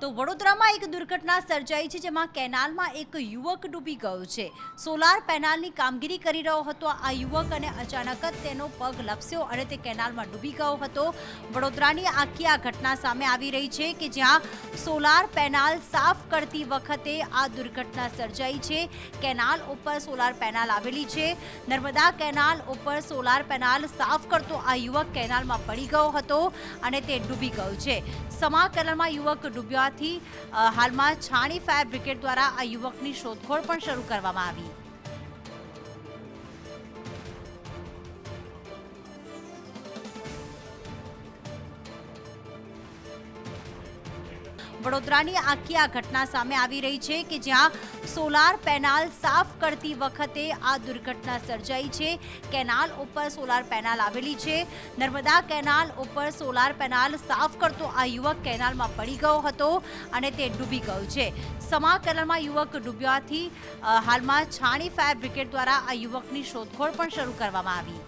તો વડોદરામાં એક દુર્ઘટના સર્જાઈ છે, જેમાં કેનાલમાં એક યુવક ડૂબી ગયો છે। સોલાર પેનલની કામગીરી કરી રહ્યો હતો આ યુવક અને અચાનક જ તેનો પગ લપસ્યો અને તે કેનાલમાં ડૂબી ગયો હતો। વડોદરાની આખી આ ઘટના સામે આવી રહી છે કે જ્યાં સોલાર પેનલ સાફ કરતી વખતે આ દુર્ઘટના સર્જાઈ છે। કેનાલ ઉપર સોલાર પેનલ આવેલી છે। નર્મદા કેનાલ ઉપર સોલાર પેનલ સાફ કરતો આ યુવક કેનાલમાં પડી ગયો હતો અને તે ડૂબી ગયો છે। સમા કેનાલમાં યુવક ડૂબ્યાથી હાલમાં છાણી ફાયર બ્રિગેડ દ્વારા આ યુવકની શોધખોળ પણ શરૂ કરવામાં આવી। વડોદરાની આખી આ ઘટના સામે આવી રહી છે કે જ્યાં સોલાર પેનલ સાફ કરતી વખતે આ દુર્ઘટના સર્જાઈ છે। કેનાલ ઉપર સોલાર પેનલ આવેલી છે। નર્મદા કેનાલ ઉપર સોલાર પેનલ સાફ કરતો આ યુવક કેનાલમાં પડી ગયો હતો અને તે ડૂબી ગયો છે। સમા કેનાલમાં યુવક ડૂબ્યાથી હાલમાં છાણી ફાયર બ્રિગેડ દ્વારા આ યુવકની શોધખોળ પણ શરૂ કરવામાં આવી।